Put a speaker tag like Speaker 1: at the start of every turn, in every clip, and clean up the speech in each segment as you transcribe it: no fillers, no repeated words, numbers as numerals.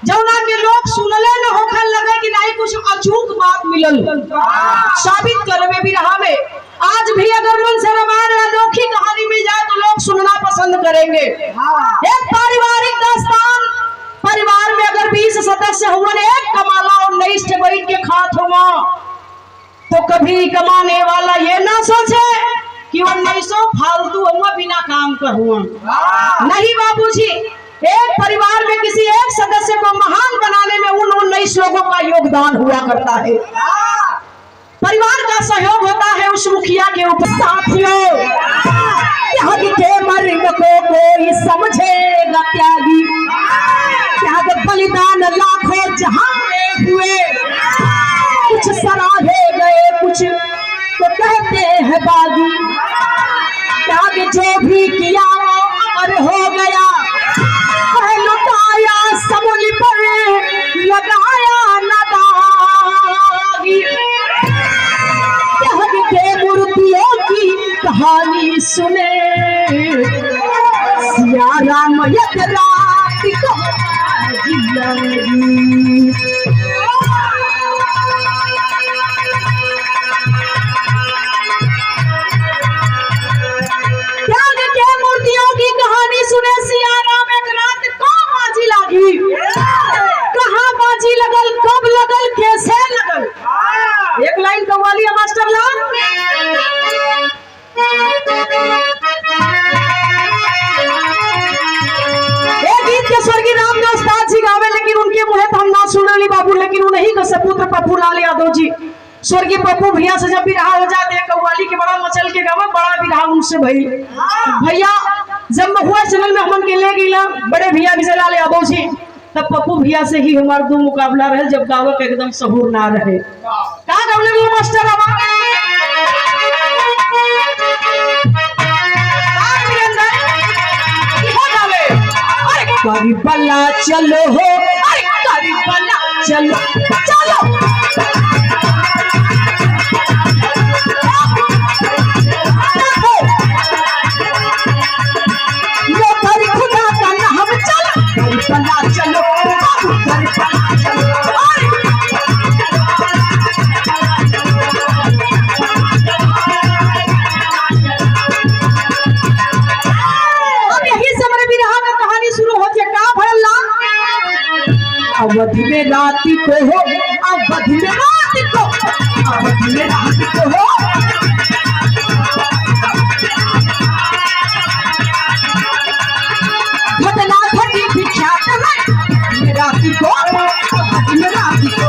Speaker 1: जौना के लोग सुनले न होखे लगे कि नहीं कुछ अचूक बात मिलल साबित करवे भी रहा में। आज भी अगर मन से रामायण अनोखी कहानी मिल जाए तो लोग सुनना पसंद करेंगे। एक पारिवारिक दास्तान, परिवार में अगर 20 सदस्य हुए, एक कमाला और 19 बैठ के खात हुआ, तो कभी कमाने वाला ये ना सोचे कि 1900 फालतू हुआ बिना काम का हुआ। नहीं बाबूजी, एक परिवार में किसी एक सदस्य को महान बनाने में उन 19 लोगों का योगदान हुआ करता है। परिवार का सहयोग होता है उस मुखिया के ऊपर। साथियों, त्याग के मर्ग को कोई समझेगा त्यागी, त्याग बलिदान लाखों जहां में हुए, कुछ सराहे गए कुछ तो कहते हैं बागी, त्याग जो भी किया अमर हो गया, लुटाया समूली पर लगाया न दागी। त्याग के मूर्तियों की कहानी सुने, सिया राम एक रात को जिंदगी। त्याग के मूर्तियों की कहानी सुने, सिया राम एक रात को बाजी लागी। कहाँ बाजी लगल, कब लगल, कैसे लगल? एक लाइन कव्वाली मास्टर ला। एक गीत के स्वर्गीय रामदास उस्ताद जी गावे, लेकिन उनके मुहे तो हम ना सुनली बाबू, लेकिन उन्हीं का सपूत्र पप्पू लाल यादव जी, स्वर्गीय पप्पू भैया से जब विराह हो जाते हैं कव्वाली के बड़ा मचल के गावे, बड़ा विराह उनसे भई। भैया जब हुआ चैनल में हमन के ले गईला बड़े भैया विजय लाल यादव जी, तब पप्पू भैया से ही हमार दो मुकाबला रहे, जब गावक एकदम सहूर ना रहे। का गावले वो मास्टर करी बल्ला चलो हो, अरे करी बल्ला चलो चलो। अवधि में रात को हो, अवधि में रात को, अवधि में रात को हो, घटना घटी विख्यात है रात को, अवधि में रात को।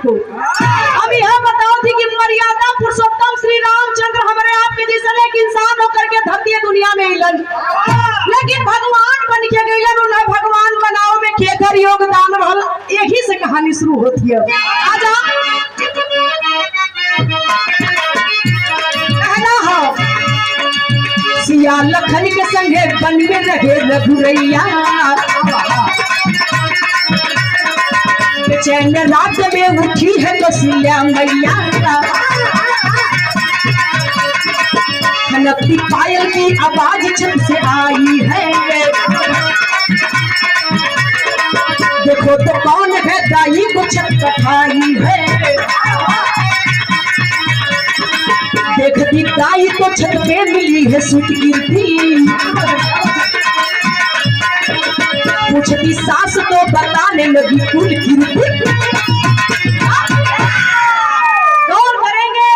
Speaker 1: अब यह बताओ थी कि मर्यादा पुरुषोत्तम श्री रामचंद्र हमारे आपके जैसे एक इंसान होकर के धरती दुनिया में इलन, लेकिन भगवान बन के गईलन, उन्हें भगवान बनाओ में केकर योगदान भल। यही से कहानी शुरू होती है। आजा कहना हो, सिया लखन के संगे बन में रहे रघुरैया, चैन रात में उठी है तो सिया मैया, खनकती पायल की आवाज छत से आई है, देखो तो कौन है दाई को छटपटाई है, देखती दाई को छत पे मिली है सूट गिरती, पूछती सास तो बताने लगी कुल कीर्ति। गौर करेंगे,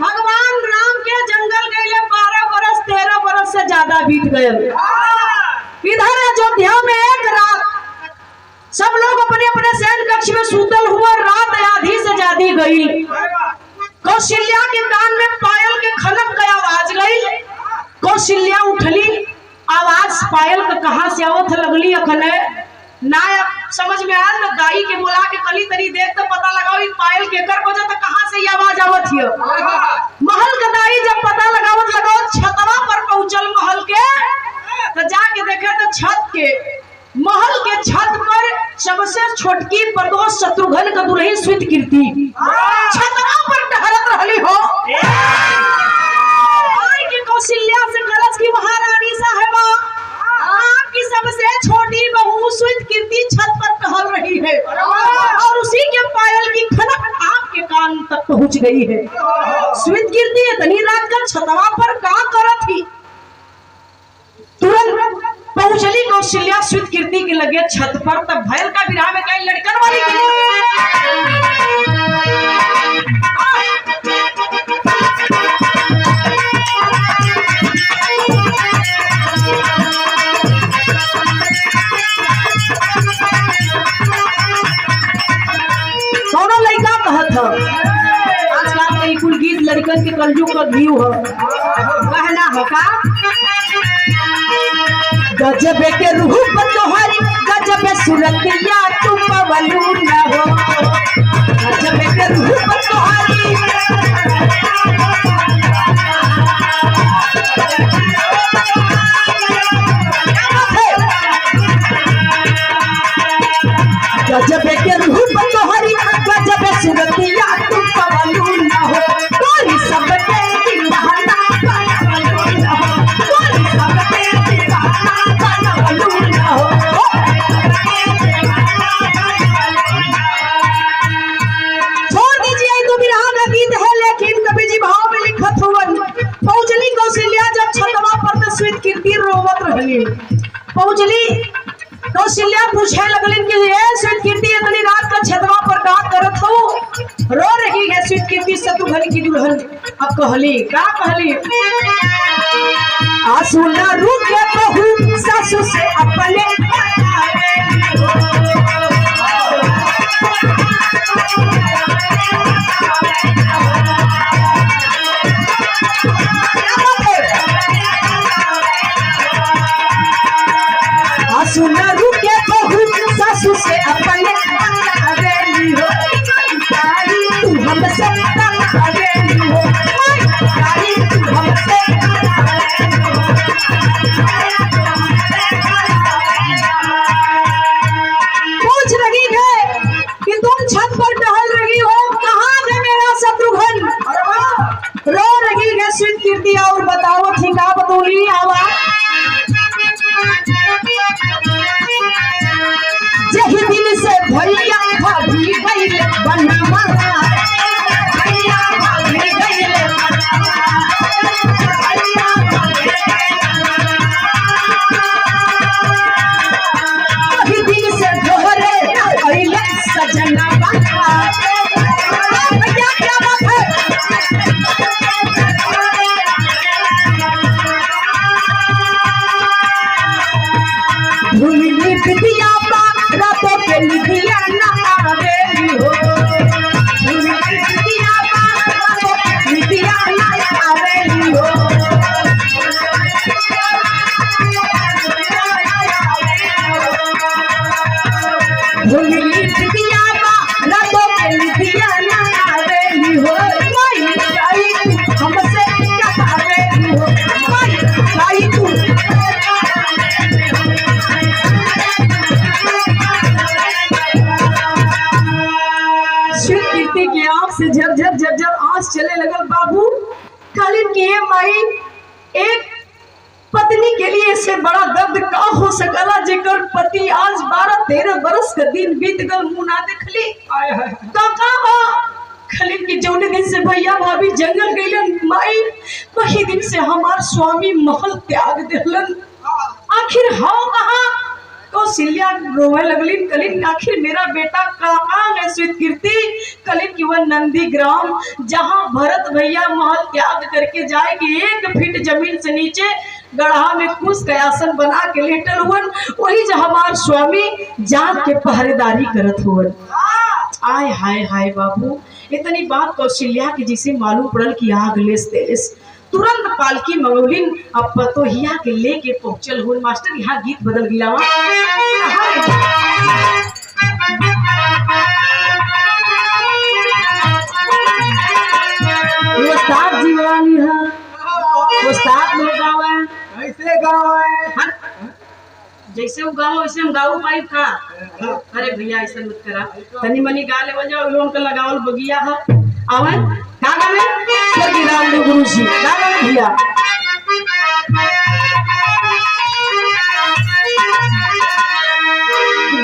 Speaker 1: भगवान राम के जंगल गए 12 बरस 13 बरस से ज्यादा बीत गए। इधर अयोध्या में एक रात सब लोग अपने अपने शयन कक्ष में सूतल हुआ, रात आधी से ज्यादा गई। कौशल्या के कान में पायल के खनक की आवाज गई। कौशल्या उठली, आवाज पायल का कहां से आवत लगली, अखने ना समझ में आया, दाई के बुला के कली तरी देख तो पता लगा पायल केकर बजा तो कहां से ये आवाज आवत हिय। महल गदाई जब पता लगावत छतवा पर पहुंचल महल के, तो जाके देखे तो छत के महल के छत पर सबसे छोटकी प्रदोष शत्रुघ्न का दुल्हन स्वीकृति छतवा पर टहलत रहली हो। कौशल्या से कलश की महारानी साहिबा, आपकी सबसे छोटी बहू स्वीकृति छत पर टहल रही है और उसी के पायल की खनक आपके कान तक पहुंच गई है। स्वीकृति इतनी रात का छतवा पर का करत थी। तुरंत पहुंचली कौशल्या स्वीकृति के लगे छत पर, तब भैर का विराह में कहीं लड़कन वाली आजकल कई कुल गीत लड़कन के कलजू का व्यू है, कहना है का गजब के रूप तोहरी गजब सुरतिया तू पवलू न हो, गजब के रूप तोहरी गजब के रूप तोहरी गजब सुरतिया तू पवलू न हो, तोरी सब के दीवाना पवलू न हो, तोरी सब के दीवाना पवलू न हो। छोड़ दीजिए तो विरह का गीत है, लेकिन कवि जी भाव में लिखत हुवन। पहुंचली कौशल्या जब छतवा पर स्वीकृति रोवत रहली। पहुंचली कौशल्या पूछे लगलिन कि ये स्वीकृति इतनी रात का छतवा पर का करत हो, रो रही है स्वीकृति शत्रुघ्न की दुल्हन। अब कहली का कहली आंसू न रुके बहू सासू से अपने आंसू न रुके बहू सासू से अपने हवेली हो, तू हमसे हवेली हो, तू हमसे पूछ रही है कि तुम छत पर टहल रही हो, कहाँ है मेरा शत्रुघ्न। रो रही है स्वीकृति और बताओ थी का बतौली आवाज यही दिन से भैया भाभी गईले बनवा, भैया भाभी गईले वही दिन से दोहरे गईले सजना बना। भैया क्या बात है, भूमि बिटिया रातों के निधिया ना आवेली हो, निधिया रातों के निधिया ना आवेली हो। निधिया रातों के निधिया ना आवेली हो, हमसे क्या आवेली हो, स्वीकृति की आंख से झरझर झरझर आंस चले लगल। बाबू कालिन की माई एक पत्नी के लिए इससे बड़ा दर्द का हो सकला, जेकर पति आज 12-13 बरस का दिन बीत गल मुंह ना देखली। तो का हो खालिन की जौने दिन से भैया भाभी जंगल गईलन माई, वही दिन से हमार स्वामी महल त्याग दिलन। आखिर हाउ कहाँ कौशल्या रोवे लगली। कलिन आखिर मेरा बेटा कहाँ है स्वीकृति। कलिन की वह नंदी ग्राम जहाँ भरत भैया महल त्याग करके जाएगी, 1 फीट जमीन से नीचे गढ़ा में कुश का आसन बना के लेटल हुवन, वही जहाँ हमार स्वामी जान के पहरेदारी करत हुवन। आय हाय हाय बाबू, इतनी बात कौशल्या की जिसे मालूम पड़ल कि आग लेस तेस तुरंत पालकी मंगोलिन अब पतोहिया के लेके पहुंचल हुन। मास्टर यहाँ गीत बदल गया। जैसे वो गाँव वैसे हम गाऊ पाई का। अरे भैया ऐसा मत करा, तनी मनी गा लेवल जाओ, लोन का लगावल बगिया है। आवे का गावे स्वर्गीय रामदेव गुरु जी का गावे भैया।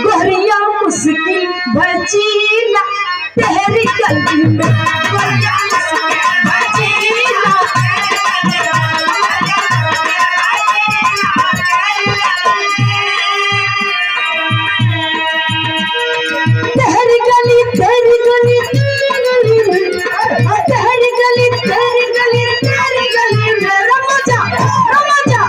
Speaker 1: गोरिया मुश्किल भजीला तेरी गली में, गोरिया मुश्किल भजीला तेरी गली तेरी गली तेरी गली तेरी गली तेरी गली में रमजा रमजा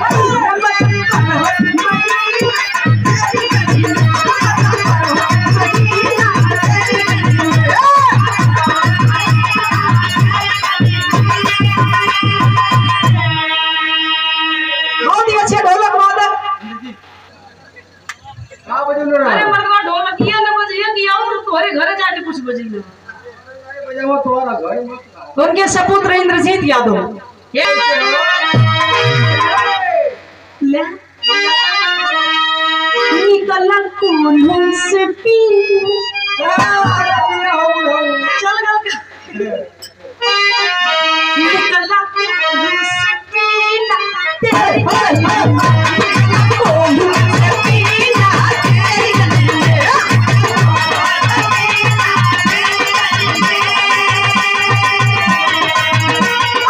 Speaker 1: बहुत ही अच्छे ढोलक वादक। अरे मर्दवा ढोलक किया ना बजिए कि और तोरे घरे जाके कुछ बजिए बजावा तोरा घर मत। उनके सपुत्र इंद्रजीत यादव ले निकला कौन से पी चल गल निकला कौन से पीना तेरे कौन से पीना तेरी गली में।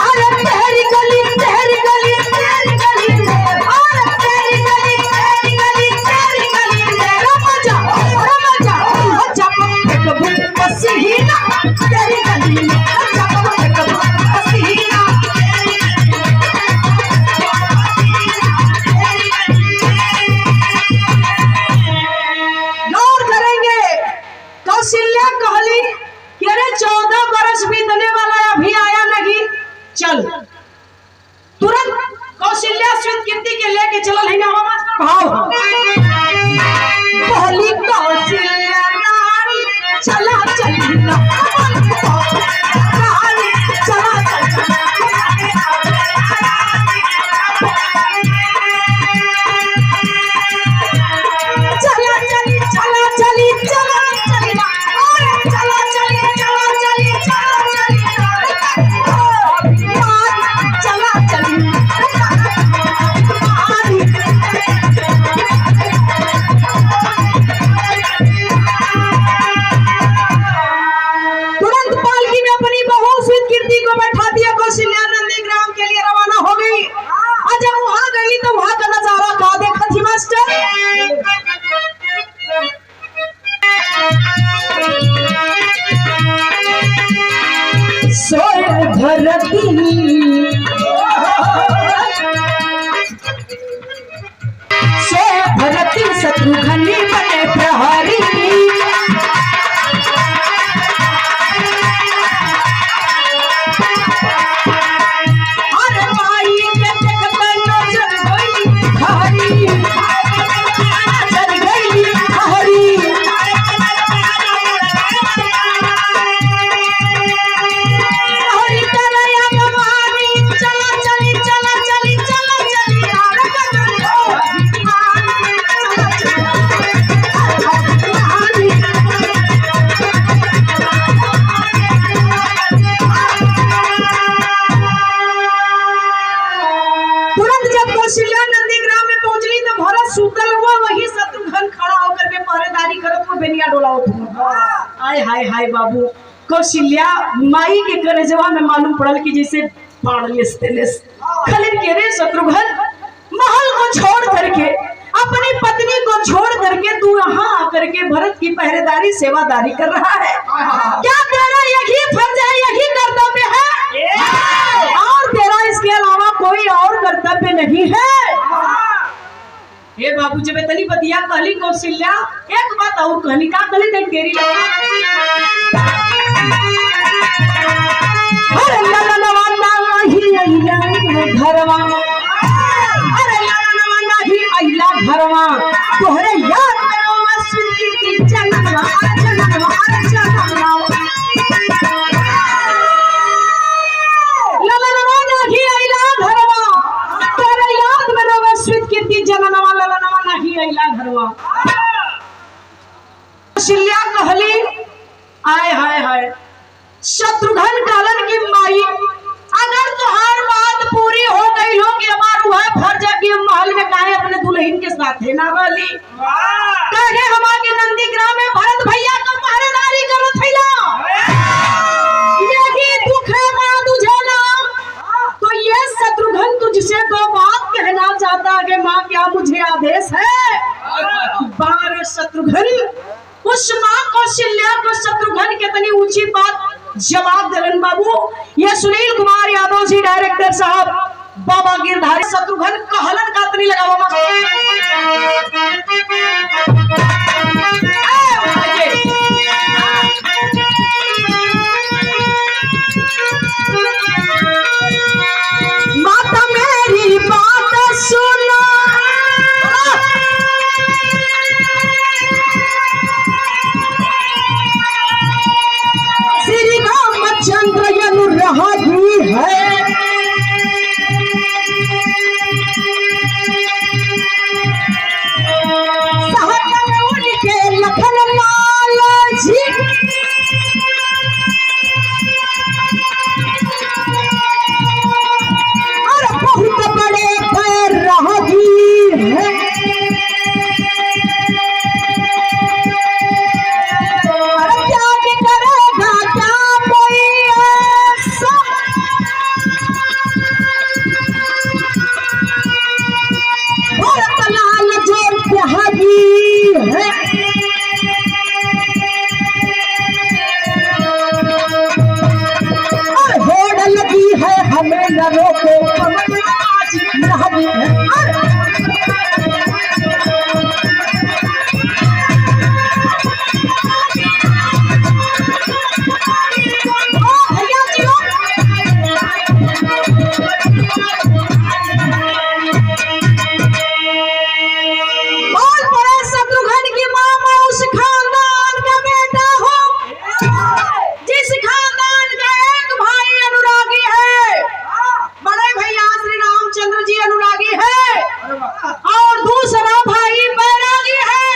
Speaker 1: अरे तेरी गली तेरी गली तेरी गली में, अरे तेरी गली तेरी गली तेरी गली में रमजा रमजा जब एक पसीना तेरी गली में, जब एक पसीना गौर करेंगे। कौशल्या कहली कि अरे 14 बरस बीतने वाला अभी आया नहीं, चल तुरंत कौशल्या स्वीत कीर्ति के लेके चलल है ना मास्टर भाव कहली कौशल्या नारी चला चलना चला चला चली चला चली चला चलना चला चली चला चली चला चला चली तुरंत पालकी में अपनी बहू स्वीत कीर्ति को बैठा दिया। कौशल्या नंदी ग्राम के लिए रवाना हो गई। आज जब वहां गई तो वहां का नजारा का देखा थी मास्टर। सोए धरती सोए धरती शत्रुघ्न बने प्रहरी, अरे माई के देखते नजर गई हरी नजर गई हरी। तुरंत जब कौशल्या नंदीग्राम में पहुंचली तो भरत सूतल हुआ, वही शत्रुघ्न खड़ा होकर के पहरेदारी करत हुआ बेनिया डोलावत हुआ। आय हाय हाय बाबू, कौशल्या माई के कलेजवा में मालूम पड़ल कि जैसे फाड़ लेस खलिन के रे शत्रुघ्न महल को छोड़ करके अपनी पत्नी को छोड़ करके तू यहाँ आकर के भरत की पहरेदारी सेवादारी कर रहा है। क्या तेरा यही फर्ज है, यही कर्तव्य है और तेरा इसके अलावा कोई और कर्तव्य नहीं है? हे बाबू जब इतनी बतिया कहली कौशल्या, एक बात और कहली का कहली तेरी तेरी अरे ललनवा नाही आइला घरवा, अरे ललनवा नाही आइला घरवा, तोहरे याद में रोवा सुनती की जनवा जनवा जनवा ललनवा नाही आइला घरवा, तोहरे याद में रोवा सुनती की जनवा ललनवा नाही आइला कौशल्या कहली आय हाय हाय शत्रुघ्न कहलन की माई अगर तुहार बात पूरी हो गई हो कि हमारू है फर्ज है कि महल में काहे अपने दुल्हन के साथ है ना वाली कहे हमारे नंदीग्राम में भरत भैया का पहरेदारी करो थैला यही दुख है मां तुझे ना तो ये शत्रुघ्न तुझसे दो बात कहना चाहता है कि मां क्या मुझे आदेश है बार शत्रुघ्न उस मां कौशल्या को शत्रुघ्न कितनी ऊंची बात जवाब दिलन बाबू। ये सुनील कुमार यादव जी डायरेक्टर साहब बाबा गिरधारी शत्रुघ्न कहलन कातनी लगावा माता मेरी बात सुनो श्री रामचंद्र अनुरागी है उनके लखन लाल जी और बहुत बड़े पैर राहगीर है हमें न रोको शत्रुघ्न की मां मैं उस खानदान का बेटा हूँ जिस खानदान का एक भाई अनुरागी है बड़े भैया श्री रामचंद्र जी अनुरागी है और दूसरा भाई बैरागी है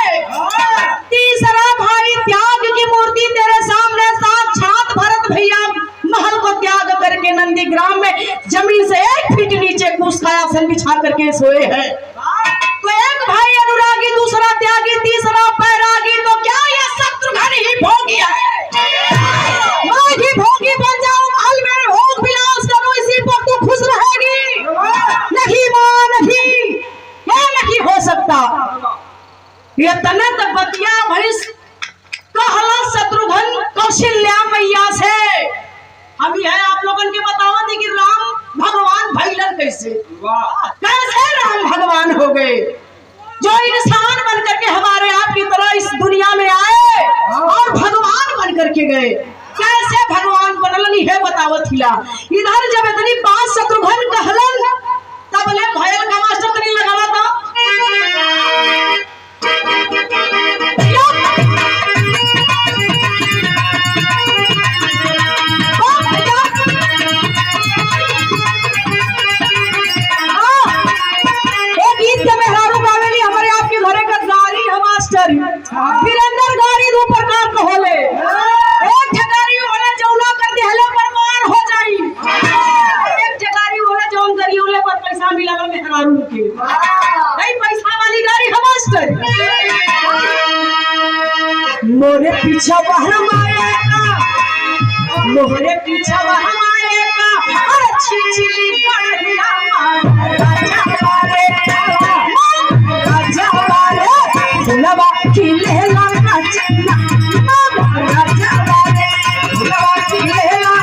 Speaker 1: तीसरा भाई त्याग की मूर्ति तेरे सामने साक्षात भरत भैया महल को त्याग करके नंदीग्राम में जमीन से 1 फीट नीचे कुशासन बिछा करके सोए हैं। तो एक भाई अनुरागी दूसरा त्यागी तीसरा बैरागी तो क्या ये शत्रुघ्न ही भोगी है मैं ही भोगी बन जाऊं महल में भोग विलास करूं इसी पर तू खुश रहेगी नहीं मां नहीं ये नहीं हो सकता। ये तने बतिया भैंस कहला शत्रुघ्न कौशल्या मैया से हम है आप लोगों के बतावत कि राम भगवान भैलन कैसे राम भगवान हो गए जो इंसान बन करके हमारे आपकी तरह इस दुनिया में आए और भगवान बन करके गए कैसे भगवान बनलन है बतावत हिला। इधर जब इतनी बात शत्रुघ्न कहलन तब ले भयल का मास्टर नहीं लगावा था वीरेंद्र गाड़ी दो प्रकार को होले एक ठगारी होले जौला कर देहले पर मान हो जाई एक ठगारी होले जौन करी होले पर पैसा मिलावे मेहरारू के नहीं पैसा वाली गाड़ी है मास्टर मोरे पीछा बहर मारेगा मोरे पीछा बहर मारेगा अरे छिछली कड़िया राजा वाले लवा की लहला नचना राजा वाले लवा की लहला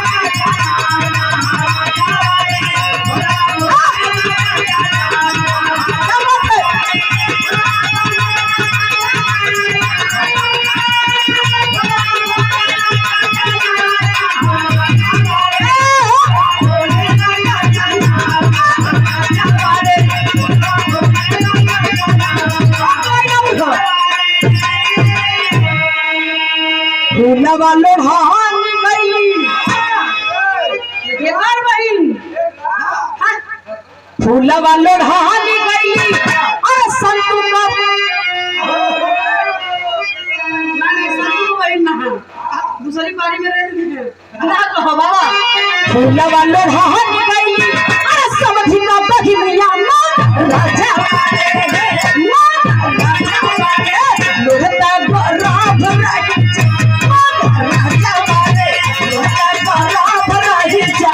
Speaker 1: फूलवा लोढ़ान गई फूलवा लोढ़ान गई अरे संतू का फूलवा लोढ़ान गई अरे समझी का बहिनिया मां राजा लोढ़ता बराब रही राजा वाले लोढ़ता बराब रही जा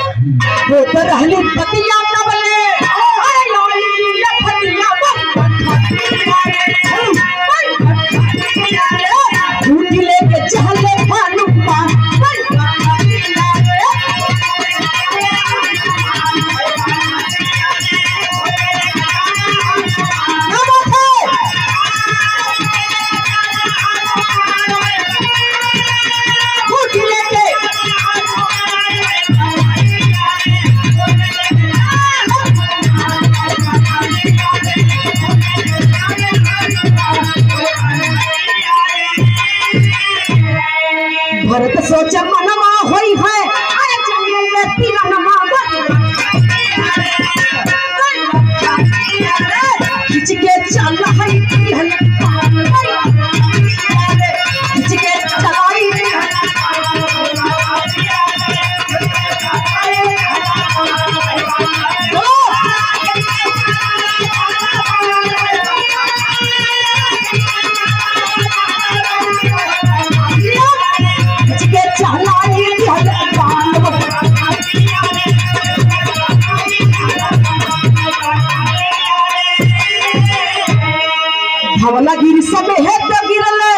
Speaker 1: रहली पतिया तबले अरे लाली ये पतिया झूठी लेके चले भालू पान भरत सोचा मनवा होई है अरे जंगल में पिरनमा खिंच के चल है खिंच के चलाई धवलागिरी समय है तो गिरले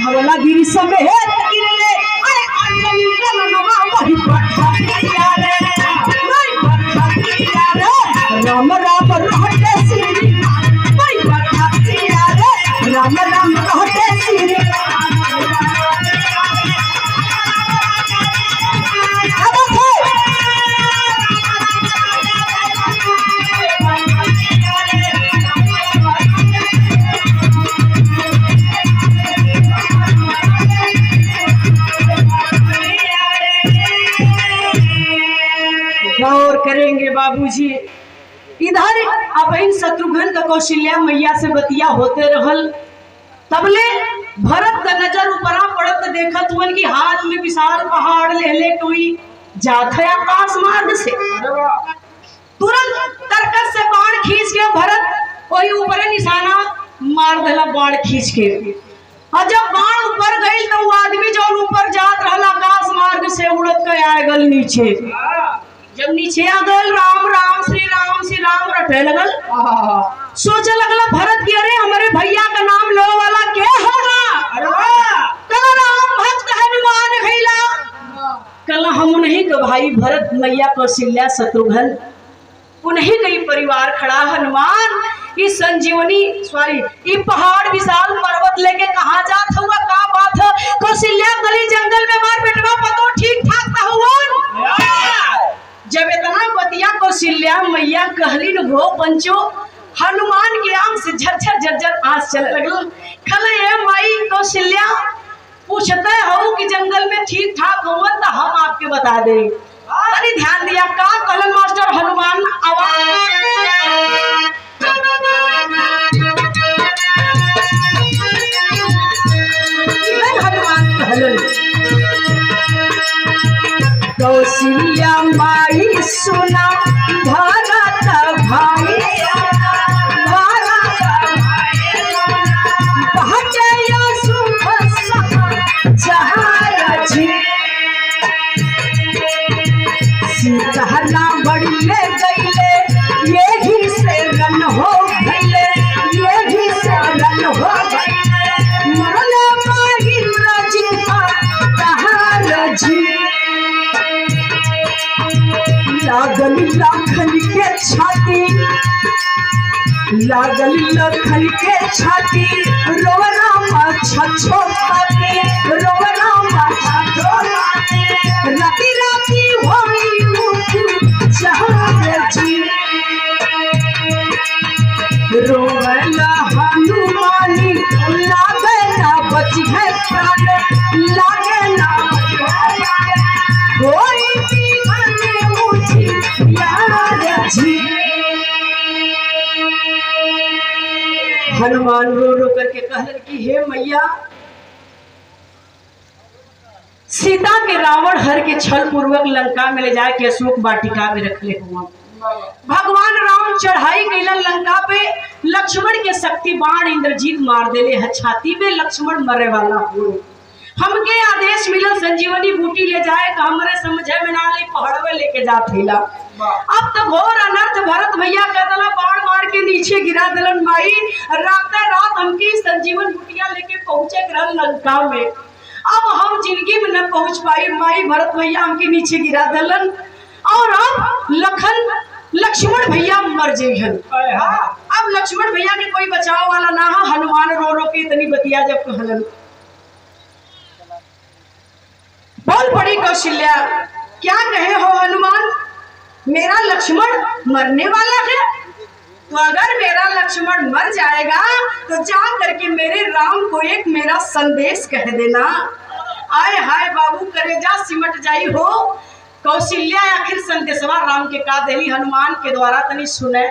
Speaker 1: धवलागिरी समय है तो गिरले अरे अंजलि नलनवा वही पठिया रे राम राम रहते श्री वही पठिया रे राम राम रहते श्री गौर करेंगे बाबूजी। इधर अब इन शत्रुघ्न का कौशल्या मैया से बतिया होते रहल तबले भरत का नजर ऊपरा पड़त देखत हुन की हाथ में विशाल पहाड़ ले ले कोई जात है आकाश मार्ग से तुरंत तरकस से बाण खींच के भरत कोई ऊपर निशाना मार देला बाण खींच के और जब बाण ऊपर गई तो वो आदमी जो ऊपर जात रहला आकाश मार्ग से उड़त के आ गल नीचे। जब नीचे आ गल राम राम श्री राम रटे लगल सोचे लगला भरत की अरे हमारे भैया का नाम लो वाला क्या होगा कल राम भक्त हनुमान भैला कल हम नहीं तो भाई भरत मैया कौशल्या शत्रुघ्न उन्हीं का परिवार खड़ा हनुमान इस संजीवनी सॉरी ये पहाड़ विशाल पर्वत लेके कहाँ जात हुआ का बात है कौशल्या गली जंगल में मार बेटवा पतो ठीक ठाक हुआ। जब इतना बतिया कौशल्या मैया कहली न गो पंचो हनुमान के आंख से झरझर झरझर आंस चले लगल खले ये माई कौशल्या पूछते हो कि जंगल में ठीक ठाक हो तो हम आपके बता दे अरे ध्यान दिया का कलन मास्टर हनुमान आवाज कौशल्या माई सुना भरत भाई सीता बड़ी ले गईले यही से रन हो गईले यही से रन हो गईले मरले महेंद्र जी का कहार जी लागल लखन के छाती लागल लखन के छाती रोवना छछो खाती रोवना छछो लागे ना कोई हनुमान रो रो करके कहलन कि हे मैया, सीता के रावण हर के छल पूर्वक लंका में ले जाए के अशोक वाटिका में रख ले हुआ। भगवान राम चढ़ाई गईलन लंका पे, लक्ष्मण के शक्ति बाण इंद्रजीत मार देले है, छाती में लक्ष्मण मरे वाला हो। हमके आदेश मिलल संजीवनी बूटी ले जाए का, हमरे समझे में ना ले पहाड़वे लेके जात हिला। अब तो घोर अनर्थ भरत भैया कहला बाण मार के नीचे गिरा दिलन। माई रात हमके संजीवन बूटिया लेके पहुंचे रहल लंका में, अब हम जिंदगी में न पहुंच पाई। माई भरत भैया हमके नीचे गिरा दिलन और अब लक्ष्मण भैया मर जइहन। अब लक्ष्मण भैया के कोई बचाव वाला ना है। हनुमान रो रो के इतनी बतिया जब कहलन, बोल पड़ी कौशल्या, क्या कहे हो हनुमान, मेरा लक्ष्मण मरने वाला है, तो अगर मेरा लक्ष्मण मर जाएगा तो जा करके मेरे राम को एक मेरा संदेश कह देना। आए हाय बाबू करेजा सिमट जाई हो। कौशल्या आखिर संदेशवा राम के का देली हनुमान के द्वारा, तनी सुने।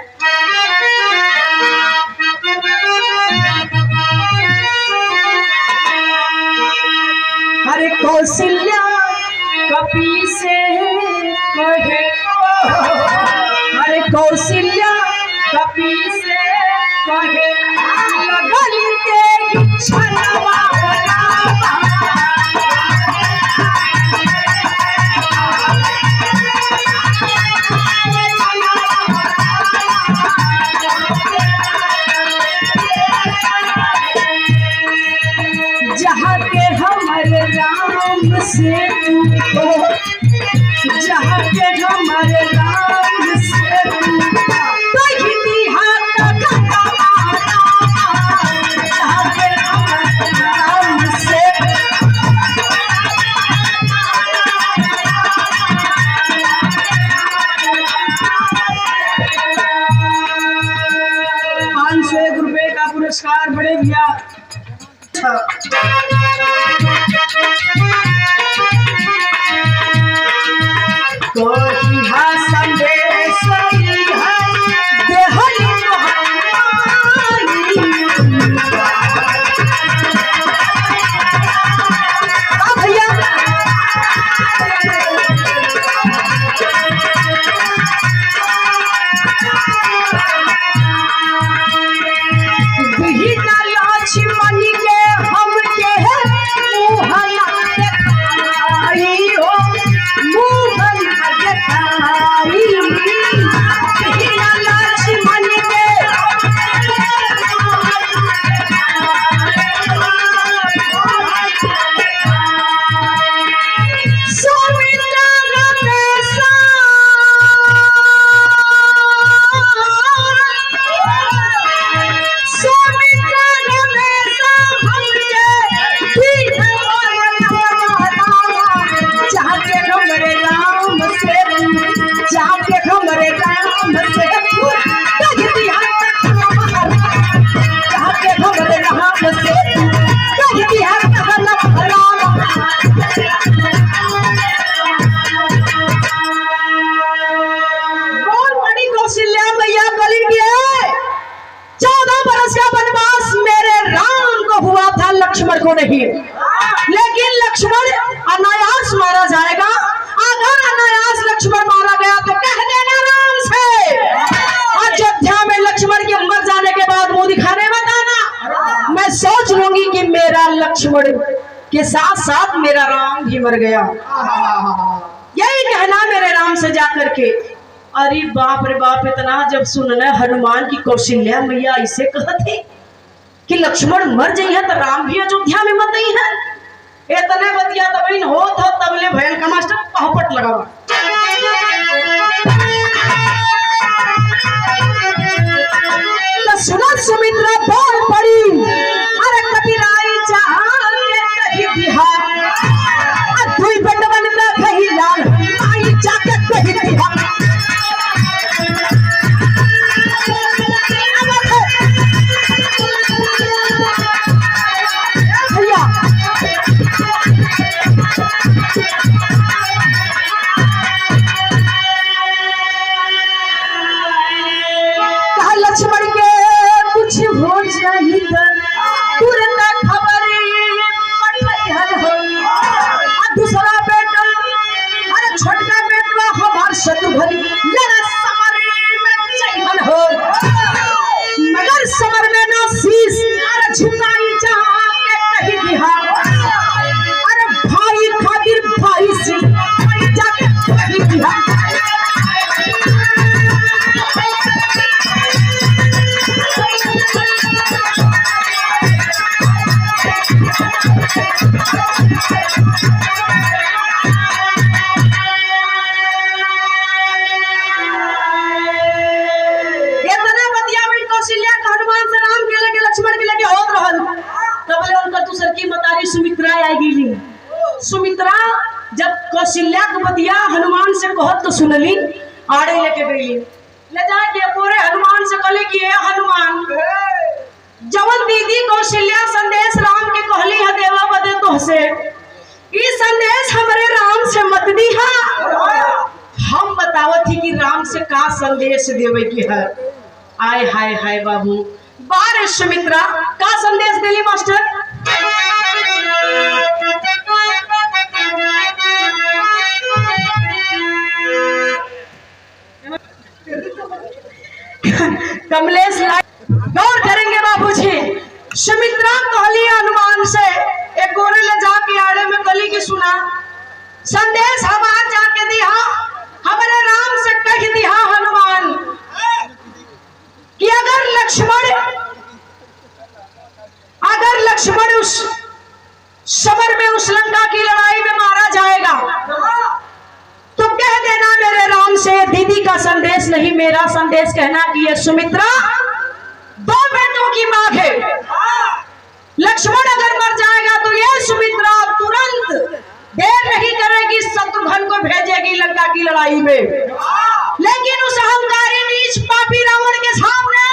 Speaker 1: अरे कौशल्या कपी से कहे, अरे कौशल्या कपी से कहे, लगल तेरी छलवा जहाँ के हमारे राम से पूछो, जहाँ के हमारे राम से पूछो, जहाँ के हमारे राम से 501 रुपए का पुरस्कार बड़े भैया। संदेश लक्ष्मण को नहीं, लेकिन लक्ष्मण अनायास मारा जाएगा। अगर अनायास लक्ष्मण मारा गया तो कह देना राम से, अयोध्या में लक्ष्मण के मर जाने के बाद मुंह दिखाने मत आना। मैं सोच लूंगी कि मेरा लक्ष्मण के साथ साथ मेरा राम भी मर गया, यही कहना मेरे राम से जाकर के। अरे बाप रे बाप, इतना जब सुनना हनुमान की कौशल्या मैया ऐसे कहते कि लक्ष्मण मर जाई है तो राम भी अयोध्या में मत नहीं है, इतने बतिया तब हो था तबले भैन का मास्टर पहपट लगा। तो सुना सुमित्रा बोल पड़ी, अरे कपिराई जहां के कही बिहार, दुई बटवन का कही लाल, आई जाके कही बिहार। भैया जाएगी। सुमित्रा जब कौशल्या के बतिया हनुमान से कहत तो सुनली, आड़े लेके गई ले जाके पूरे हनुमान से कहली कि हे हनुमान, जवन दीदी कौशल्या संदेश राम के कहली है देवा बदे तोहसे, ई संदेश हमरे राम से मत दीहा। हम बतावत थी कि राम से का संदेश देवे की है। आय हाय हाय बाबू, बार सुमित्रा का संदेश देली मास्टर। कमलेश गौर करेंगे बाबूजी। सुमित्रा कहली हनुमान से, एक गोरे ले जाके आड़े में कली की सुना संदेश हम आज जाके दिया, हमारे राम से कह दिया हनुमान कि अगर लक्ष्मण उस समर में उस लंका की लड़ाई में मारा जाएगा तो कह देना मेरे राम से दीदी का संदेश नहीं, मेरा संदेश कहना कि ये सुमित्रा 2 बेटों की मां है। लक्ष्मण अगर मर जाएगा तो ये सुमित्रा तुरंत देर नहीं करेगी, शत्रुघ्न को भेजेगी लंका की लड़ाई में। लेकिन उस अहंकारी नीच पापी रावण के सामने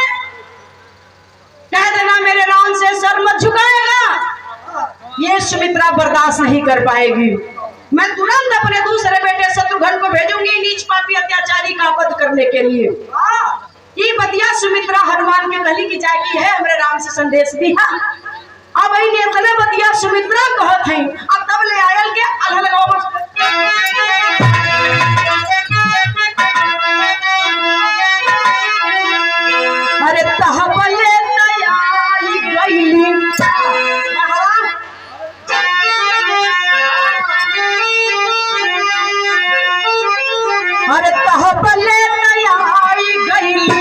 Speaker 1: कह देना मेरे राम से सर मत झुकाएगा, ये सुमित्रा बर्दाश्त नहीं कर पाएगी। मैं तुरंत अपने दूसरे बेटे शत्रुघ्न को भेजूंगी नीच पापी अत्याचारी का वध करने के लिए। ये बतिया सुमित्रा हनुमान के गली की जाएगी है, हमरे राम से संदेश दिया। अब इतने बतिया सुमित्रा कहत है, अब तब ले आयल के अलग लगाओ। अरे तहबले तैयारी गईली, अरे तहबले तैयारी गईली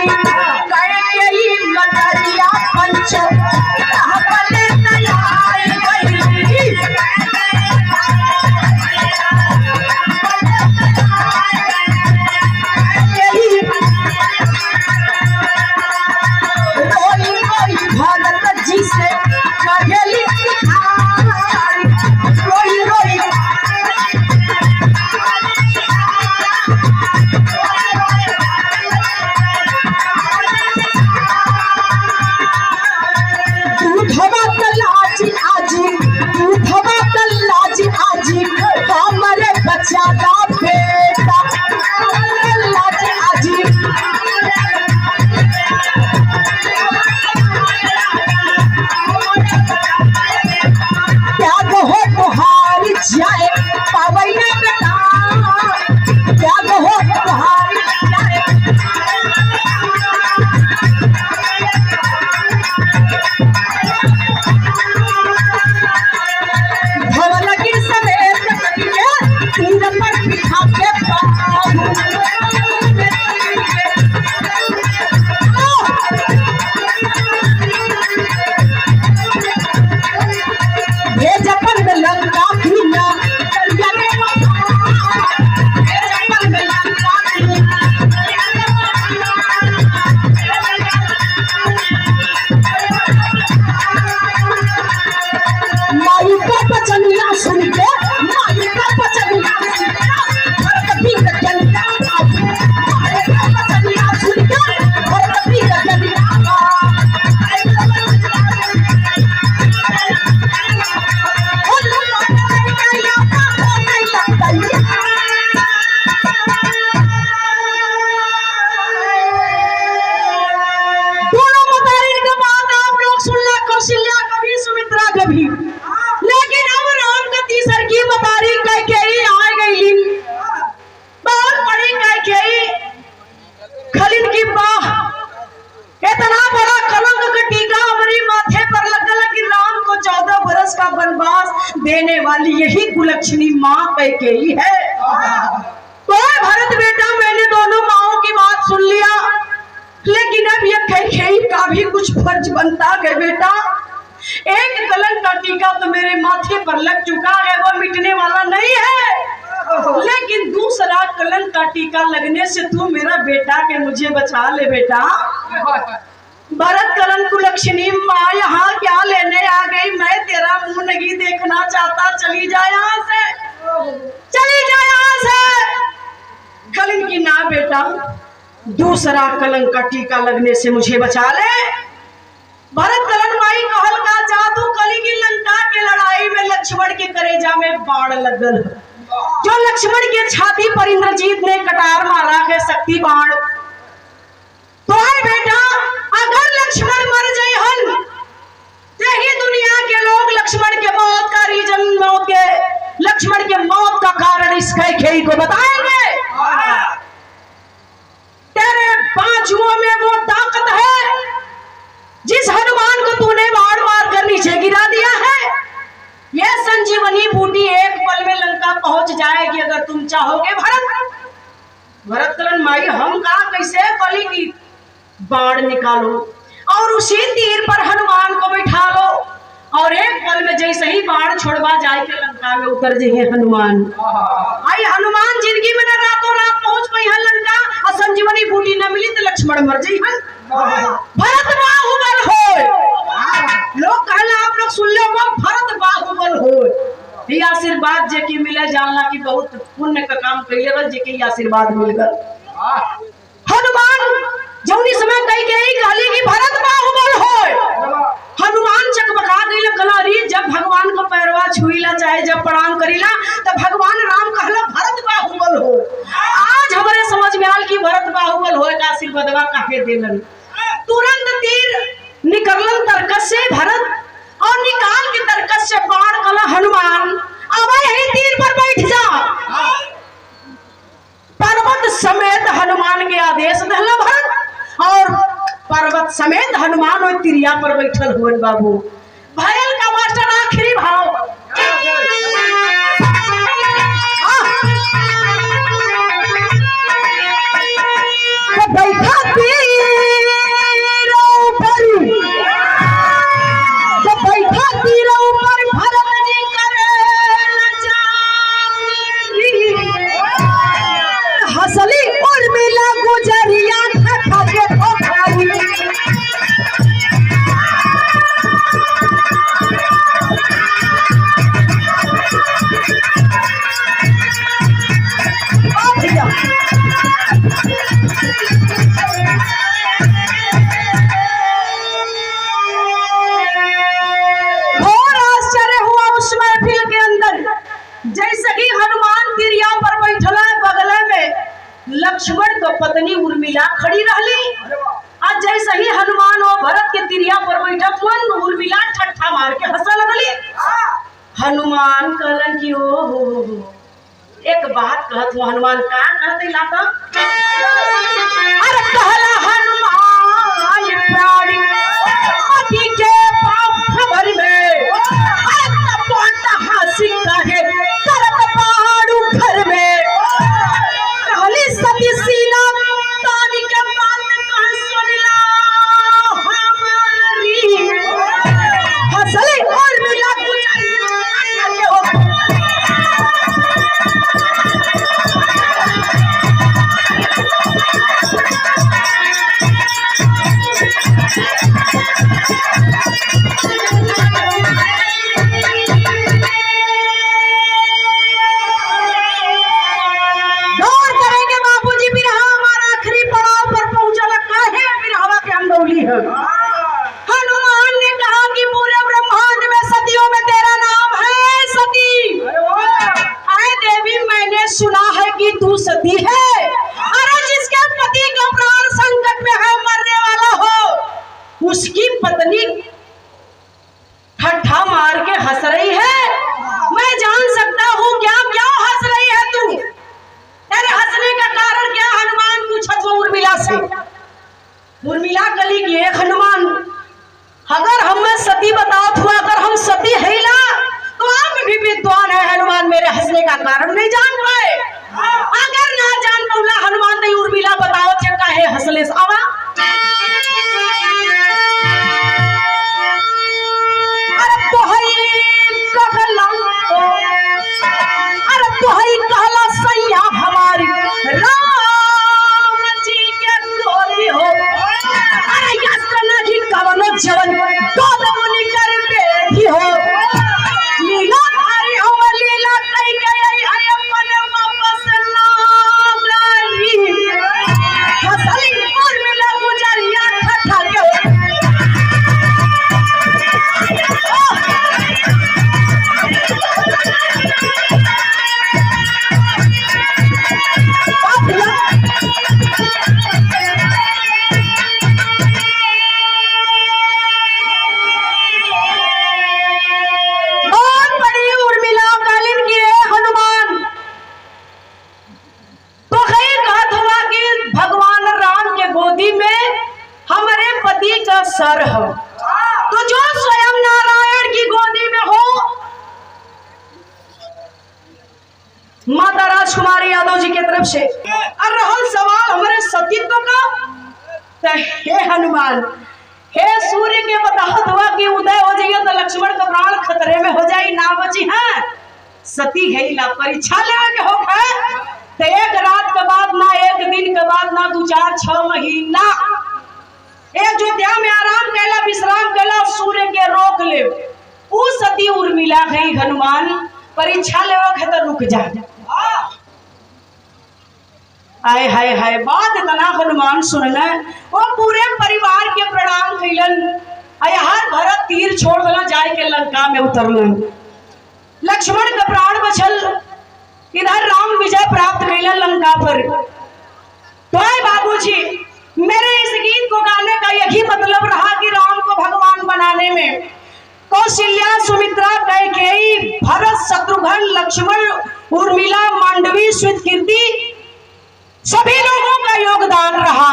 Speaker 1: कई मदरिया पंच, तहबले तैयारी गईली रोई रोई भरत जी से कहेली रोई रोई ज्यादा बेटा लाज आजी त्याग हो तुहार जाए पावई ने बेटा, त्याग हो तुहार जाए धवल की सवेत तीर पर बिठा के भेज अपन में लंका पीना माई का बचनिया सुन के, माई का बचनिया लेकिन अब राम का तीसर की बतारी कैकेयी आ गई। बहुत बड़ी कैकेयी खलिद की बाह, इतना बड़ा कलंक का टीका हमारी माथे पर लगल कि राम को 14 बरस का वनवास देने वाली यही कुलक्षणी माँ कैकेयी है। तो भरत बेटा, मैंने दोनों माओं की बात सुन लिया, लेकिन अब ये कैकेयी का भी कुछ फर्ज बनता है बेटा। एक कलंक का टीका तो मेरे माथे पर लग चुका है, वो मिटने वाला नहीं है, लेकिन दूसरा कलंक का टीका लगने से तू मेरा बेटा के मुझे बचा ले बेटा। भरत कलन कुलक्षणी माँ यहाँ क्या लेने आ गई? मैं तेरा मुंह नहीं देखना चाहता, चली जा यहाँ से, चली जा यहाँ से। कलिन की ना बेटा, दूसरा कलंक का टीका लगने से मुझे बचा ले। भरत कलन माई कहल का जादू कली की लंका के लड़ाई में लक्ष्मण के कलेजा में बाण लगल, जो लक्ष्मण के छाती पर इंद्रजीत ने कटार मारा है शक्ति बाण। तो है बेटा, अगर लक्ष्मण मर जाए हन, यही दुनिया के लोग लक्ष्मण के मौत का रीजन, मौत के लक्ष्मण के मौत का कारण इस कैकेयी को बताएंगे। तेरे बाजुओं में वो ताकत है जिस हनुमान को तूने बाण मार कर नीचे गिरा दिया है। यह संजीवनी बूटी एक पल में लंका पहुंच जाएगी अगर तुम चाहोगे। भरत कलन माई, हम कहा कैसे कली की बाण निकालो और उसी तीर पर हनुमान को बिठा लो और एक पल में जैसे ही बाण छोड़वा जाए के लंका में उतर जाइए हनुमान। आई हनुमान जिंदगी में रातों रात पहुंच गई है लंका और संजीवनी बूटी न मिली तो लक्ष्मण मर जाई है। भरत बाहुबल हो, लोग कहला आप लोग सुन लो, वो भरत बाहुबल हो। ये आशीर्वाद जे की मिले जानला की बहुत पुण्य का काम कैले बस जे के आशीर्वाद मिल गल। हनुमान जौनी समय कही गई कहली कि भरत बाहुबल हो। हनुमान चकबका गई कलारी, जब भगवान को पैरवा छुईला चाहे जब प्रणाम करीला तो भगवान राम कहला भरत बाहुबल हो। आज हमारे समझ में आल कि भरत बाहुबल हो का आशीर्वादवा काहे देलन। तुरंत तीर निकललन तरकस से भरत और निकाल के तरकस से बाण कला हनुमान, अब यही तीर पर बैठ जा। पर्वत समेत हनुमान के आदेश दहला भरत और पर्वत समेत हनुमान और तिरिया पर बैठल हुए बाबू। भयल का मास्टर आखिरी भाव बैठा तीरों पर, जब बैठा तीरों पर भरत जी करे हसली उर्मिला गुजरिया खा के ठोकाई। घोर आश्चर्य हुआ उस महफिल के अंदर, जैसे ही हनुमान तिरिया पर बैठला बगले में लक्ष्मण तो पत्नी उर्मिला खड़ी रहली। आज जैसे ही हनुमान और भरत के तिरिया पर बैठा तुरंत उर्मिला ठट्ठा मार के हंसा लगली। हनुमान कहलन कि ओ हो एक बात कहत हूँ। हनुमान का कहते लाता, अरे कहला हनुमान प्राणी पति के पाप भर में हासिल कहे करत पाड़ू घर में कहली सती सीना तानी के बात कह सुनला हमारी हसली और मिला हनुमान ने कहा कि पूरे ब्रह्मांड में सतियों में तेरा नाम है सती। आए देवी, मैंने सुना है कि तू सती है। अरे जिसके पति का प्राण संकट में है, मरने वाला हो, उसकी पत्नी ठट्ठा मार के हंस रही है। मैं जान सकता हूँ क्या क्यों हंस रही है तू? तेरे हंसने का कारण क्या? हनुमान पूछत वो उर्मिला से। उर्मिला कली की एक हनुमान, अगर हम में सती बताओ हुआ, अगर हम सती है ना तो आप भी विद्वान है। हनुमान मेरे हंसने का कारण नहीं जान पाए। अगर ना जान पाऊला हनुमान नहीं, उर्मिला बताओ क्या है हंसले से आवा। अरे तो कहला, अरे तो कहला सैया हमारी राम जी के गोदी हो। अरे माता राजकुमारी यादव जी की तरफ से। और रहल सवाल हमारे सतीत्व का, तो हे हनुमान, हे सूर्य के बताहत हुआ कि उदय हो जाइए तो लक्ष्मण का प्राण खतरे में हो जाए, ना बची है सती है ला परीक्षा लेवे के हो है तो एक रात के बाद ना, एक दिन के बाद ना, 2 4 6 महीना एक अयोध्या में आराम कैला, विश्राम कैला, सूर्य के रोक ले। उ सती उर्मिला गई हनुमान परीक्षा लेवे के तो रुक जा। आय हाय हाय बात इतना हनुमान सुनना, वो पूरे परिवार के प्रणाम कैलन। हर भरत तीर छोड़ देला, जाए के लंका में उतरलन। लक्ष्मण का प्राण बचल, इधर राम विजय प्राप्त कैलन लंका पर। तो बाबूजी, मेरे इस गीत को गाने का यही मतलब रहा कि राम को भगवान बनाने में कौशल्या, सुमित्रा, कैकेयी, भरत, शत्रुघ्न, लक्ष्मण, उर्मिला, मांडवी, स्वीकृति, सभी लोगों का योगदान रहा।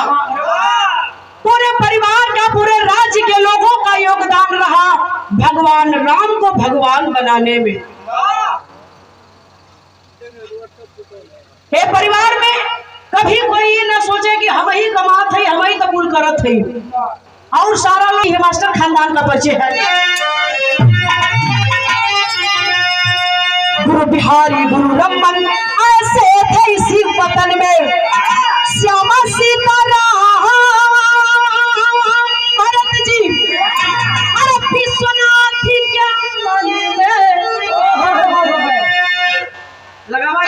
Speaker 1: पूरे परिवार का, पूरे राज्य के लोगों का योगदान रहा भगवान राम को भगवान बनाने में। हे परिवार में कभी कोई ये न सोचे कि हम ही कमात है, हम ही कबूल करत है, और सारा लोग मास्टर खानदान का परिचय है। गुरु बिहारी गुरु रमन ऐसे थे इसी वतन में, श्यामा सीताराम भरत जी, अरे विश्वनाथ क्या मन में लगावा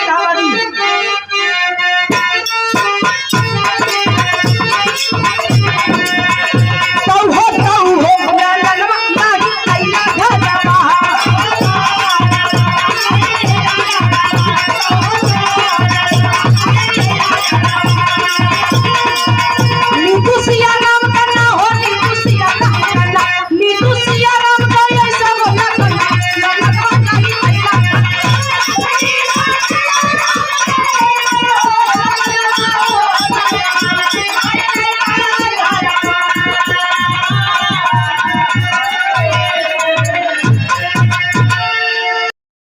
Speaker 1: खुशियाँ